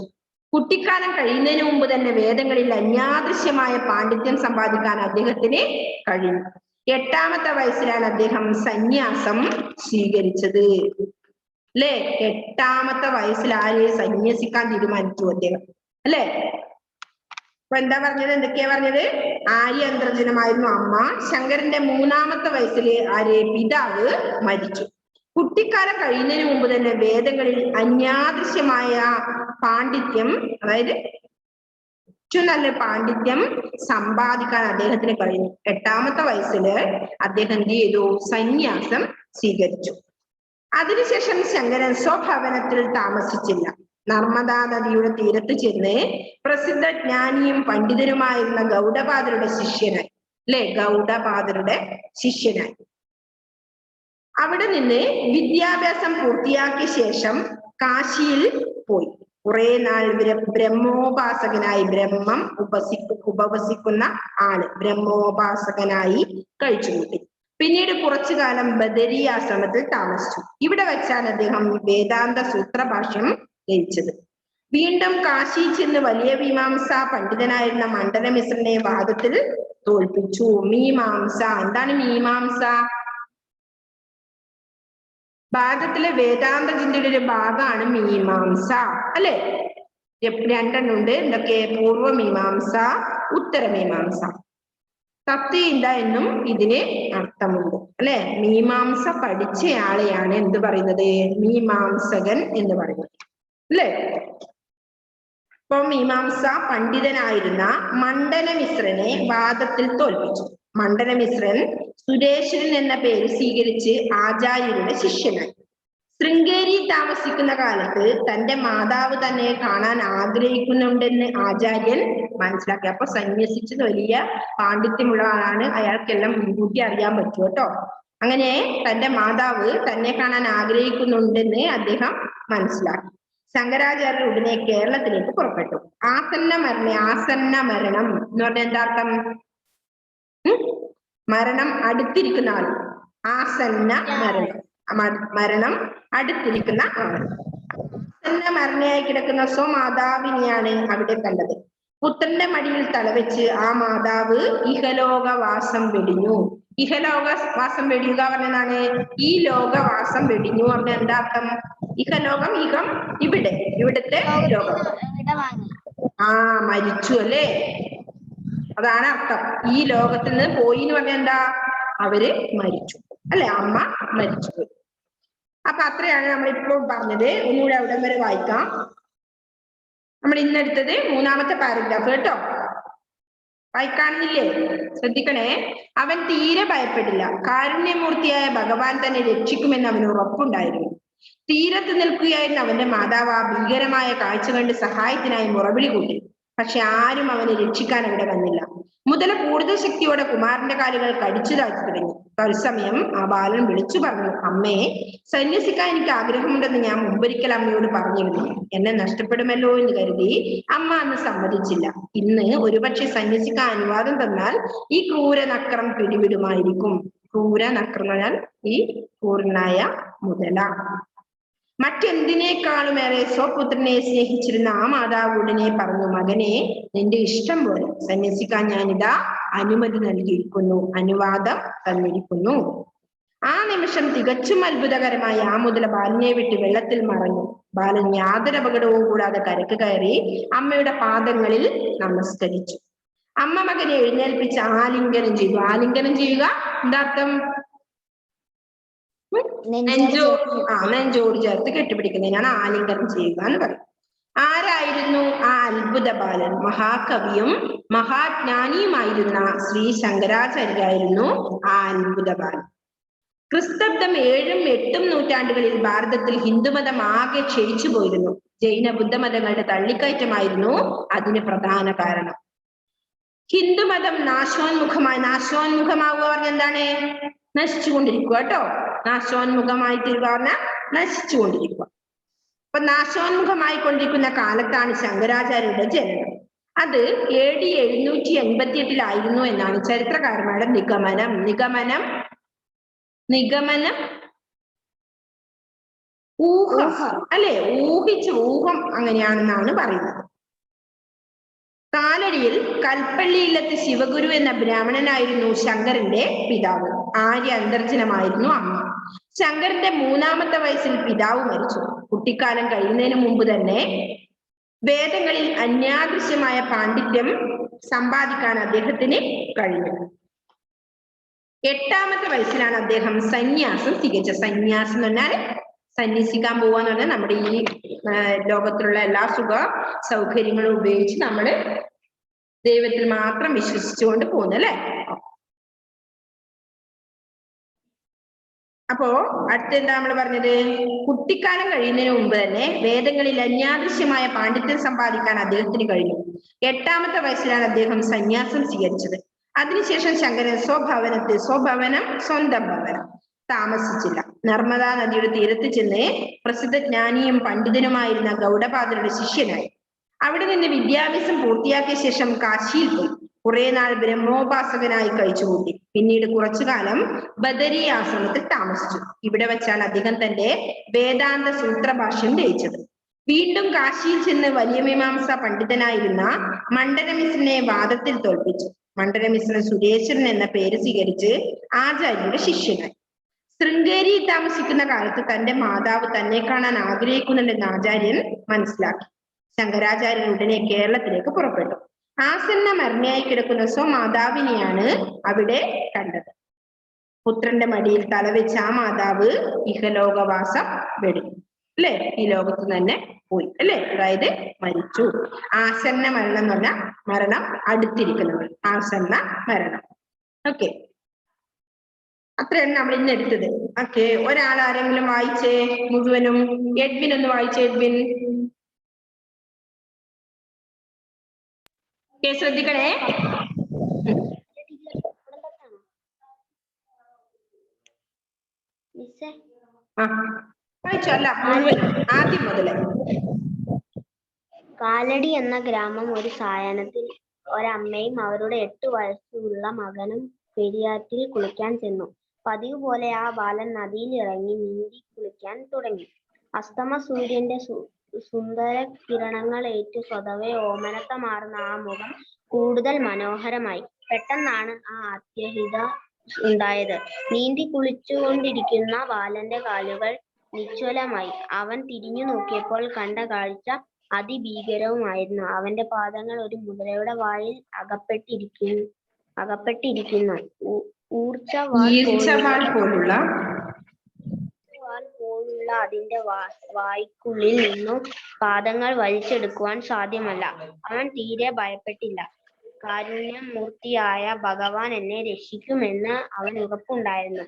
കുട്ടിക്കാലം കഴിയുന്നതിന് മുമ്പ് തന്നെ വേദങ്ങളിൽ അന്യാദൃശ്യമായ പാണ്ഡിത്യം സമ്പാദിക്കാൻ അദ്ദേഹത്തിന് കഴിഞ്ഞു. 8ാമത്തെ വയസ്സിലാണ് അദ്ദേഹം സന്യാസം സ്വീകരിച്ചത്. അല്ലെ? 8ാമത്തെ വയസ്സിൽ ആര് സന്യസിക്കാൻ തീരുമാനിച്ചു? അദ്ദേഹം. അല്ലെ? അപ്പൊ എന്താ പറഞ്ഞത്? എന്തൊക്കെയാ പറഞ്ഞത്? ആര്യ അന്തർജനമായിരുന്നു അമ്മ. ശങ്കരന്റെ 3ാമത്തെ വയസ്സിൽ ആര്? പിതാവ് മരിച്ചു. കുട്ടിക്കാലം കഴിയുന്നതിന് മുമ്പ് തന്നെ വേദങ്ങളിൽ അന്യാദൃശ്യമായ പാണ്ഡിത്യം, അതായത് ഏറ്റവും നല്ല പാണ്ഡിത്യം സമ്പാദിക്കാൻ അദ്ദേഹത്തിന് കഴിഞ്ഞു. 8ാമത്തെ വയസ്സില് അദ്ദേഹം എന്ത് ചെയ്തു? സന്യാസം സ്വീകരിച്ചു. അതിനുശേഷം ശങ്കരൻ സ്വഭവനത്തിൽ താമസിച്ചില്ല. നർമ്മദാ നദിയുടെ തീരത്ത് ചെന്ന് പ്രസിദ്ധ ജ്ഞാനിയും പണ്ഡിതനുമായിരുന്ന ഗൗഡപാദരുടെ ശിഷ്യനായി. അല്ലെ? ഗൗഡപാദരുടെ ശിഷ്യനായി. അവിടെ നിന്ന് വിദ്യാഭ്യാസം പൂർത്തിയാക്കിയ ശേഷം കാശിയിൽ പോയി. കുറെ നാൾ ബ്രഹ്മോപാസകനായി, ബ്രഹ്മം ഉപവസിക്കുന്ന ആള് ബ്രഹ്മോപാസകനായി കഴിച്ചുകൂട്ടി. പിന്നീട് കുറച്ചു കാലം ബദരി ആശ്രമത്തിൽ താമസിച്ചു. ഇവിടെ വെച്ചാണ് അദ്ദേഹം വേദാന്ത സൂത്രഭാഷ്യം രചിച്ചത്. വീണ്ടും കാശി ചെന്ന് വലിയ മീമാംസ പണ്ഡിതനായിരുന്ന മണ്ഡലമിശ്രനെ വാദത്തിൽ തോൽപ്പിച്ചു. മീമാംസ എന്താണ്? മീമാംസ ഭാരതത്തിലെ വേദാന്ത ചിന്തയുടെ ഒരു ഭാഗമാണ് മീമാംസ, അല്ലെ? രണ്ടെണ്ണുണ്ട്. എന്തൊക്കെ? പൂർവമീമാംസ, ഉത്തരമീമാംസ. തത്വചിന്ത എന്നും ഇതിന് അർത്ഥമുണ്ട്, അല്ലെ? മീമാംസ പഠിച്ചയാളെയാണ് എന്ത് പറയുന്നത്? മീമാംസകൻ എന്ന് പറയുന്നത്, അല്ലെ? ഇപ്പൊ മീമാംസ പണ്ഡിതനായിരുന്ന മണ്ഡലമിശ്രനെ വാദത്തിൽ തോൽപ്പിച്ചു. മണ്ഡലമിശ്രൻ സുരേശ്വരൻ എന്ന പേര് സ്വീകരിച്ച് ആചാര്യരുടെ ശിഷ്യനായി. ശൃംഗേരി താമസിക്കുന്ന കാലത്ത് തന്റെ മാതാവ് തന്നെ കാണാൻ ആഗ്രഹിക്കുന്നുണ്ടെന്ന് ആചാര്യൻ മനസ്സിലാക്കി. അപ്പൊ സന്യസിച്ചത് വലിയ പാണ്ഡിത്യമുള്ള ആളാണ്, അയാൾക്കെല്ലാം മുൻകൂട്ടി അറിയാൻ പറ്റും കേട്ടോ. അങ്ങനെ തന്റെ മാതാവ് തന്നെ കാണാൻ ആഗ്രഹിക്കുന്നുണ്ടെന്ന് അദ്ദേഹം മനസ്സിലാക്കി. ശങ്കരാചാര്യർ ഉടനെ കേരളത്തിലേക്ക് പുറപ്പെട്ടു. ആസന്ന മരണം എന്ന് പറഞ്ഞാൽ എന്താർത്ഥം? മരണം അടുത്തിരിക്കുന്ന ആൾ. ആസന്ന മരണം അടുത്തിരിക്കുന്ന ആൾ. ആസന്ന മരണയായി കിടക്കുന്ന സ്വമാതാവിനെയാണ് അവിടെ കണ്ടത്. പുത്രന്റെ മടിയിൽ തലവെച്ച് ആ മാതാവ് ഇഹലോകവാസം വെടിഞ്ഞു. ഇഹലോകവാസം വെടിയുക പറഞ്ഞതാണ് ഈ ലോകവാസം വെടിഞ്ഞു പറഞ്ഞ എന്താ അർത്ഥം? ഇഹലോകം, ഇഹം ഇവിടെ, ഇവിടുത്തെ ലോകം. മരിച്ചു, അല്ലേ? അതാണ് അർത്ഥം. ഈ ലോകത്തിൽ നിന്ന് പോയി എന്ന് പറഞ്ഞാൽ എന്താ? അവര് മരിച്ചു, അല്ലെ? അമ്മ മരിച്ചു. അപ്പൊ അത്രയാണ് നമ്മളിപ്പോൾ പറഞ്ഞത്. ഒന്നുകൂടെ അവിടം വരെ വായിക്കാം. നമ്മൾ ഇന്നെടുത്തത് 3-ാമത്തെ പാരഗ്രാഫ് കേട്ടോ. വായിക്കാണില്ലേ? ശ്രദ്ധിക്കണേ. അവൻ തീരെ ഭയപ്പെട്ടില്ല. കാരുണ്യമൂർത്തിയായ ഭഗവാൻ തന്നെ രക്ഷിക്കുമെന്ന് അവന് ഉറപ്പുണ്ടായിരുന്നു. തീരത്ത് നിൽക്കുകയായിരുന്ന അവന്റെ മാതാവ് ആ ഭീകരമായ കാഴ്ച കണ്ട് സഹായത്തിനായി മുറവിളി കൂട്ടി. പക്ഷെ ആരും അവനെ രക്ഷിക്കാൻ അവിടെ വന്നില്ല. മുതല കൂടുതൽ ശക്തിയോടെ കുമാരന്റെ കാലുകൾ കടിച്ചു താഴ്ത്തി തുടങ്ങി. തത്സമയം ആ ബാലൻ വിളിച്ചു പറഞ്ഞു, അമ്മേ, സന്യസിക്കാൻ എനിക്ക് ആഗ്രഹമുണ്ടെന്ന് ഞാൻ മുമ്പൊരിക്കൽ അമ്മയോട് പറഞ്ഞിരുന്നു. എന്നെ നഷ്ടപ്പെടുമല്ലോ എന്ന് കരുതി അമ്മ അന്ന് സമ്മതിച്ചില്ല. ഇന്ന് ഒരുപക്ഷെ സന്യസിക്കാൻ അനുവാദം തന്നാൽ ഈ ക്രൂരനക്രം പിടിവിടുമായിരിക്കും. ക്രൂരനക്രം എന്ന് പറഞ്ഞാൽ ഈ ക്രൂരനായ മുതല. മറ്റെന്തിനേക്കാളുമേറെ സ്വപുത്രനെ സ്നേഹിച്ചിരുന്ന ആ മാതാവ് ഉടനെ പറഞ്ഞു, മകനെ, നിന്റെ ഇഷ്ടം പോലെ സന്യസിക്കാൻ ഞാനിതാ അനുമതി നൽകിയിരിക്കുന്നു, അനുവാദം തന്നിരിക്കുന്നു. ആ നിമിഷം തികച്ചും അത്ഭുതകരമായി ആ മുതല ബാലനെ വിട്ട് വെള്ളത്തിൽ മറഞ്ഞു. ബാലൻ യാതൊരു അപകടവും കൂടാതെ കരക്ക് കയറി അമ്മയുടെ പാദങ്ങളിൽ നമസ്കരിച്ചു. അമ്മ മകനെ എഴുന്നേൽപ്പിച്ച് ആലിംഗനം ചെയ്തു. ആലിംഗനം ചെയ്യുക എന്താർത്ഥം? നെഞ്ചോട് ചേർത്ത് കെട്ടിപ്പിടിക്കുന്നതിനാണ് ആലിംഗനം ചെയ്യുക എന്ന് പറയും. ആരായിരുന്നു ആ അത്ഭുത ബാലൻ? മഹാകവിയും മഹാജ്ഞാനിയുമായിരുന്ന ശ്രീ ശങ്കരാചാര്യരായിരുന്നു ആ അത്ഭുത ബാലൻ. ക്രിസ്തബ്ദം 7ഉം 8ഉം നൂറ്റാണ്ടുകളിൽ ഭാരതത്തിൽ ഹിന്ദുമതം ആകെ ക്ഷയിച്ചു പോയിരുന്നു. ജൈന ബുദ്ധമതങ്ങളുടെ തള്ളിക്കയറ്റമായിരുന്നു അതിന് പ്രധാന കാരണം. ഹിന്ദുമതം നാശോന്മുഖമാവുക പറഞ്ഞ എന്താണ്? നശിച്ചുകൊണ്ടിരിക്കുക കേട്ടോ. നാശോന്മുഖമായി തീരുക പറഞ്ഞാൽ നശിച്ചുകൊണ്ടിരിക്കുക. അപ്പൊ നാശോന്മുഖമായി കൊണ്ടിരിക്കുന്ന കാലത്താണ് ശങ്കരാചാര്യരുടെ ജനനം. അത് AD 788 എന്നാണ് ചരിത്രകാരന്മാരുടെ നിഗമനം ഊഹം, അല്ലെ? ഊഹം അങ്ങനെയാണെന്നാണ് പറയുന്നത്. കാലടിയിൽ കൽപ്പള്ളി ഇല്ലത്ത് ശിവഗുരു എന്ന ബ്രാഹ്മണനായിരുന്നു ശങ്കരന്റെ പിതാവ്. ആര്യ അന്തർജനമായിരുന്നു അമ്മ. ശങ്കരന്റെ 3-ാമത്തെ വയസ്സിൽ പിതാവ് മരിച്ചു. കുട്ടിക്കാലം കഴിയുന്നതിന് മുമ്പ് തന്നെ വേദങ്ങളിൽ അന്യാദൃശ്യമായ പാണ്ഡിത്യം സമ്പാദിക്കാൻ അദ്ദേഹത്തിന് കഴിഞ്ഞു. 8-ാമത്തെ വയസ്സിലാണ് അദ്ദേഹം സന്യാസം സ്വീകരിച്ചത്. സന്യാസം എന്ന് പറഞ്ഞാൽ സന്യസിക്കാൻ പോവാന്ന് പറഞ്ഞാൽ നമ്മുടെ ഈ ലോകത്തിലുള്ള എല്ലാ സുഖ സൗകര്യങ്ങളും ഉപയോഗിച്ച് നമ്മൾ ദൈവത്തിൽ മാത്രം വിശ്വസിച്ചുകൊണ്ട് പോകുന്നു, അല്ലെ? അപ്പോ അടുത്തെന്താ നമ്മൾ പറഞ്ഞത്? കുട്ടിക്കാലം കഴിയുന്നതിന് മുമ്പ് തന്നെ വേദങ്ങളിൽ അന്യാദൃശ്യമായ പാണ്ഡിത്യം സമ്പാദിക്കാൻ അദ്ദേഹത്തിന് കഴിഞ്ഞു. 8-ാമത്തെ വയസ്സിലാണ് അദ്ദേഹം സന്യാസം സ്വീകരിച്ചത്. അതിനുശേഷം ശങ്കരൻ സ്വന്തം ഭവനം താമസിച്ചില്ല. നർമ്മദാ നദിയുടെ തീരത്ത് ചെന്ന് പ്രസിദ്ധ ജ്ഞാനിയും പണ്ഡിതനുമായിരുന്ന ഗൗഡപാദരുടെ ശിഷ്യനായി. അവിടെ നിന്ന് വിദ്യാഭ്യാസം പൂർത്തിയാക്കിയ ശേഷം കാശിയിൽ പോയി കുറെ നാൾ ബ്രഹ്മോപാസകനായി കഴിച്ചുകൂട്ടി. പിന്നീട് കുറച്ചു കാലം ബദരി ആശ്രമത്തിൽ താമസിച്ചു. ഇവിടെ വെച്ചാണ് അദ്ദേഹം തന്റെ വേദാന്ത സൂത്രഭാഷ്യം രചിച്ചത്. വീണ്ടും കാശിയിൽ ചെന്ന് വലിയ മീമാംസ പണ്ഡിതനായിരുന്ന മണ്ഡനമിശ്രനെ വാദത്തിൽ തോൽപ്പിച്ചു. മണ്ഡനമിശ്രൻ സുരേശ്വരൻ എന്ന പേര് സ്വീകരിച്ച് ആചാര്യന്റെ ശിഷ്യനായി. ശൃംഗേരിയിൽ താമസിക്കുന്ന കാലത്ത് തന്റെ മാതാവ് തന്നെ കാണാൻ ആഗ്രഹിക്കുന്നുണ്ടെന്ന് ആചാര്യൻ മനസ്സിലാക്കി. ശങ്കരാചാര്യൻ ഉടനെ കേരളത്തിലേക്ക് പുറപ്പെട്ടു. ആസന്ന മരണയായി കിടക്കുന്ന സ്വമാതാവിനെയാണ് അവിടെ കണ്ടത്. പുത്രന്റെ മടിയിൽ തലവെച്ച് ആ മാതാവ് ഇഹലോകവാസം വെടിഞ്ഞു. അല്ലെ, ഈ ലോകത്ത് തന്നെ പോയി അല്ലെ, അതായത് മരിച്ചു. ആസന്ന മരണം എന്ന് പറഞ്ഞാൽ മരണം അടുത്തിരിക്കുന്നത്, ആസന്ന മരണം. ഓക്കെ, അത്രയാണ് നമ്മൾ ഇന്ന് എടുത്തത്. ഓക്കെ, ഒരാൾ ആരെങ്കിലും വായിച്ചേ മുഴുവനും? എഡ്വിൻ ഒന്ന് വായിച്ചേ. എഡ്വിൻ ശ്രദ്ധിക്കണേ. വായിച്ചോ? അല്ല, ആദ്യം മുതലേ. കാലടി എന്ന ഗ്രാമം ഒരു സായാഹ്നത്തിൽ ഒരമ്മയും അവരുടെ 8 വയസ്സുള്ള മകനും പെരിയാറ്റിൽ കുളിക്കാൻ ചെന്നു. പതിവ് പോലെ ആ ബാലൻ നദിയിൽ ഇറങ്ങി നീന്തി കുളിക്കാൻ തുടങ്ങി. അസ്തമ സൂര്യന്റെ സുന്ദര കിരണങ്ങൾ ഏറ്റ് സ്വതവേ ഓമനത്തമാർന്ന ആ മുഖം കൂടുതൽ മനോഹരമായി. പെട്ടെന്നാണ് ആ അത്യഹിത ഉണ്ടായത്. നീന്തി കുളിച്ചുകൊണ്ടിരിക്കുന്ന ബാലന്റെ കാലുകൾ നിശ്ചലമായി. അവൻ തിരിഞ്ഞു നോക്കിയപ്പോൾ കണ്ട കാഴ്ച അതിഭീകരവുമായിരുന്നു. അവന്റെ പാദങ്ങൾ ഒരു മുതലയുടെ വായിൽ അകപ്പെട്ടിരിക്കുന്നു. ഈർച്ചവാൾ പോലുള്ള അതിന്റെ വായ്ക്കുള്ളിൽ നിന്നും പാദങ്ങൾ വലിച്ചെടുക്കുവാൻ സാധ്യമല്ല. അവൻ തീരെ ഭയപ്പെട്ടില്ല. കാരുണ്യമൂർത്തിയായ ഭഗവാൻ എന്നെ രക്ഷിക്കുമെന്ന് അവൻ ഉറപ്പുണ്ടായിരുന്നു.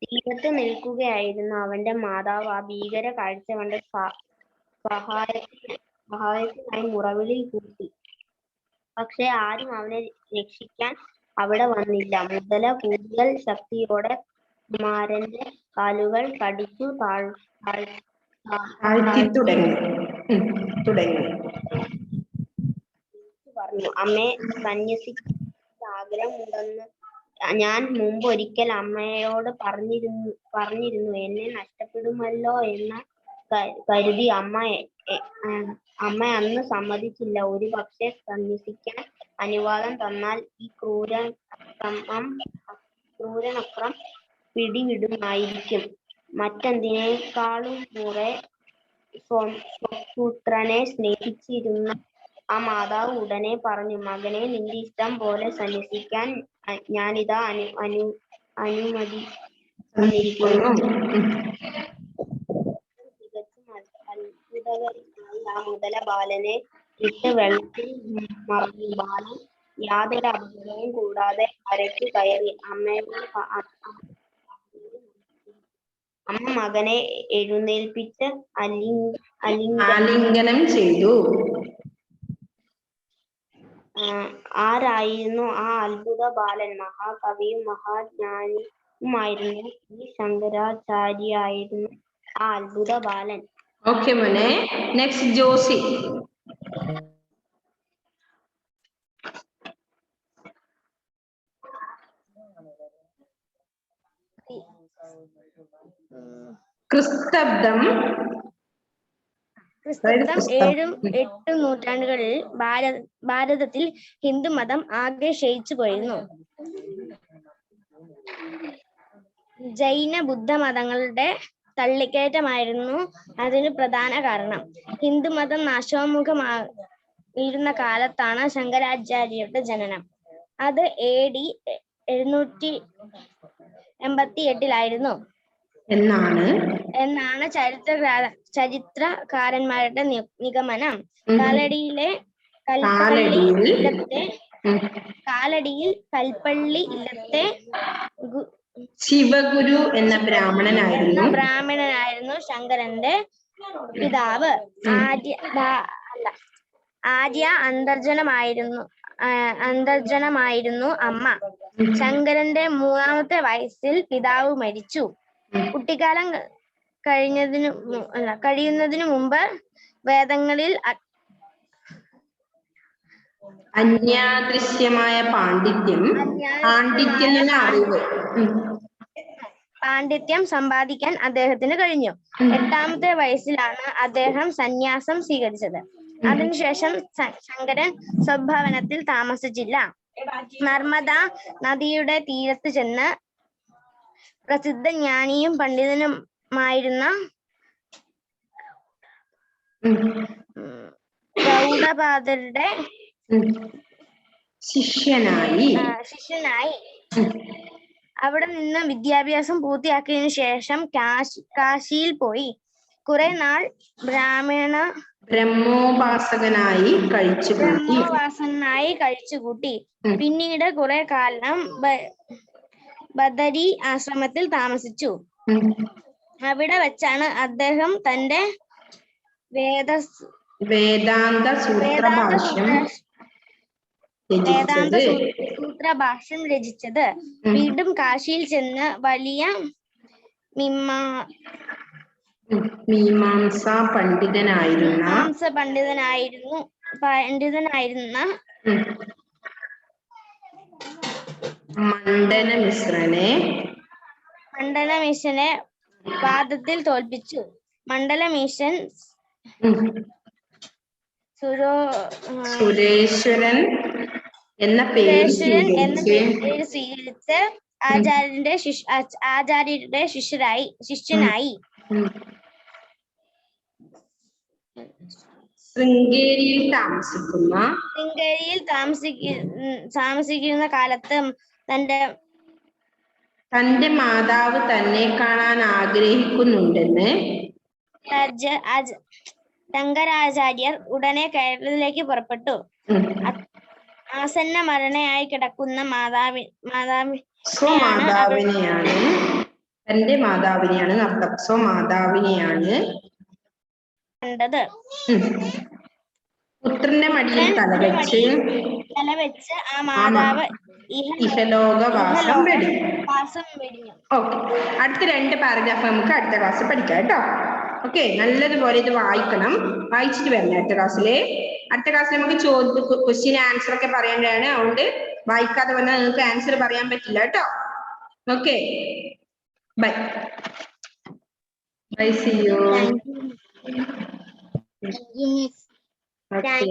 തീരത്ത് നിൽക്കുകയായിരുന്ന അവന്റെ മാതാവ് ആ ഭീകര കാഴ്ച കണ്ട് സഹായത്തിനായി മുറവിളി കൂട്ടി. പക്ഷെ ആരും അവനെ രക്ഷിക്കാൻ അവിടെ വന്നില്ല. മുതല കൂടുതൽ ശക്തിയോടെ കുമാരന്റെ കാലുകൾ കടിച്ചു പറഞ്ഞു. അമ്മേ, സന്യസിക്കാൻ ആഗ്രഹമുണ്ടെന്ന് ഞാൻ മുമ്പൊരിക്കൽ അമ്മയോട് പറഞ്ഞിരുന്നു. എന്നെ നഷ്ടപ്പെടുമല്ലോ എന്ന് കരുതി അമ്മ അന്ന് സമ്മതിച്ചില്ല. ഒരു പക്ഷെ സന്യസിക്കാൻ അനുവാദം തന്നാൽ ഈ ക്രൂരനക്രം പിടിവിടുമായിരിക്കും. മറ്റെന്തിനേക്കാളും കുറെ സ്വപുത്രനെ സ്നേഹിച്ചിരുന്ന ആ മാതാവ് ഉടനെ പറഞ്ഞു, മകനെ, നിന്റെ ഇഷ്ടം പോലെ സന്യസിക്കാൻ ഞാനിതാ അനുമതി തന്നിരിക്കുന്നു. തികച്ചും അത്ഭുതകരമായി ആ മുതല ബാലനെ ഇട്ട് വെള്ളത്തിൽ മറന്നു. ബാലൻ യാതൊരു അപകടവും കൂടാതെ കരയ്ക്ക് കയറി. അമ്മ മകനെ എഴുന്നേൽപ്പിച്ച് ആലിംഗനം ചെയ്തു. ആരായിരുന്നു ആ അത്ഭുത ബാലൻ? മഹാകവിയും മഹാജ്ഞാനിയുമായിരുന്നു ഈ ശങ്കരാചാര്യായിരുന്നു ആ അത്ഭുത ബാലൻ. ഓക്കെ മോനെ, നെക്സ്റ്റ് ജോസി. ക്രിസ്തബ്ദം 7-8 നൂറ്റാണ്ടുകളിൽ ഭാരതത്തിൽ ഹിന്ദുമതം ആകെ ക്ഷയിച്ചു പോയിരുന്നു. ജൈന ബുദ്ധ മതങ്ങളുടെ തള്ളിക്കയറ്റമായിരുന്നു അതിന് പ്രധാന കാരണം. ഹിന്ദുമതം നാശോന്മുഖമായിരുന്ന കാലത്താണ് ശങ്കരാചാര്യരുടെ ജനനം. അത് AD 788 എന്നാണ് ചരിത്രകാരന്മാരുടെ നിഗമനം. കാലടിയിൽ കൽപ്പള്ളി ഇല്ലത്തെ ശിവഗുരു എന്ന ബ്രാഹ്മണനായിരുന്നു ശങ്കരന്റെ പിതാവ്. ആര്യ അന്തർജനമായിരുന്നു അമ്മ. ശങ്കരന്റെ 3ാമത്തെ വയസ്സിൽ പിതാവ് മരിച്ചു. കുട്ടിക്കാലം കഴിയുന്നതിനു മുമ്പ് വേദങ്ങളിൽ അന്യാദൃശ്യമായ പാണ്ഡിത്യം എന്ന അറിവ് പാണ്ഡിത്യം സമ്പാദിക്കാൻ അദ്ദേഹത്തിന് കഴിഞ്ഞു. 8ാമത്തെ വയസ്സിലാണ് അദ്ദേഹം സന്യാസം സ്വീകരിച്ചത്. അതിനുശേഷം ശങ്കരൻ സ്വഭവനത്തിൽ താമസിച്ചില്ല. നർമ്മദ നദിയുടെ തീരത്ത് ചെന്ന് പ്രസിദ്ധ ജ്ഞാനിയും പണ്ഡിതനുമായിരുന്ന ഗൗഡപാദരുടെ ശിഷ്യനായി അവിടെ നിന്ന് വിദ്യാഭ്യാസം പൂർത്തിയാക്കിയതിനു ശേഷം കാശിയിൽ പോയി കുറെ നാൾ ബ്രഹ്മോപാസകനായി കഴിച്ചുകൂട്ടി. പിന്നീട് കുറെ കാലം ബദരി ആശ്രമത്തിൽ താമസിച്ചു. അവിടെ വെച്ചാണ് അദ്ദേഹം തന്റെ വേദാന്ത സൂത്രഭാഷ്യം രചിച്ചത്. വീണ്ടും കാശിയിൽ ചെന്ന് വലിയ മീമാംസാ പണ്ഡിതനായിരുന്ന മണ്ഡലമിശ്രനെ വാദത്തിൽ തോൽപ്പിച്ചു. മണ്ഡലമിശ്രൻ സുരേശ്വരൻ എന്ന പേര് സ്വീകരിച്ച് ആചാര്യരുടെ ശിഷ്യനായി. ശൃംഗേരിയിൽ താമസിക്കുന്ന കാലത്ത് തന്റെ മാതാവ് തന്നെ കാണാൻ ആഗ്രഹിക്കുന്നുണ്ടെന്ന് ശങ്കരാചാര്യർ ഉടനെ കേരളത്തിലേക്ക് പുറപ്പെട്ടു. ആസന്ന മരണയായി കിടക്കുന്ന തന്റെ മാതാവിനെയാണ് കണ്ടത്. പുത്രന്റെ മടിയിൽ തലവെച്ച് ആ മാതാവ് ഇഹലോകവാസം വെടിഞ്ഞു. ഓക്കെ, അടുത്ത 2 പാരഗ്രാഫ് നമുക്ക് അടുത്ത ക്ലാസ് പഠിക്കാം കേട്ടോ. ഓക്കെ, നല്ലതുപോലെ ഇത് വായിച്ചിട്ട് വരണം അടുത്ത ക്ലാസ്സിൽ നമുക്ക് ക്വസ്റ്റ്യൻ ആൻസർ ഒക്കെ പറയേണ്ടതാണ്. അതുകൊണ്ട് വായിക്കാതെ വന്നാൽ നിങ്ങൾക്ക് ആൻസർ പറയാൻ പറ്റില്ല കേട്ടോ. Okay, bye, see you. Okay.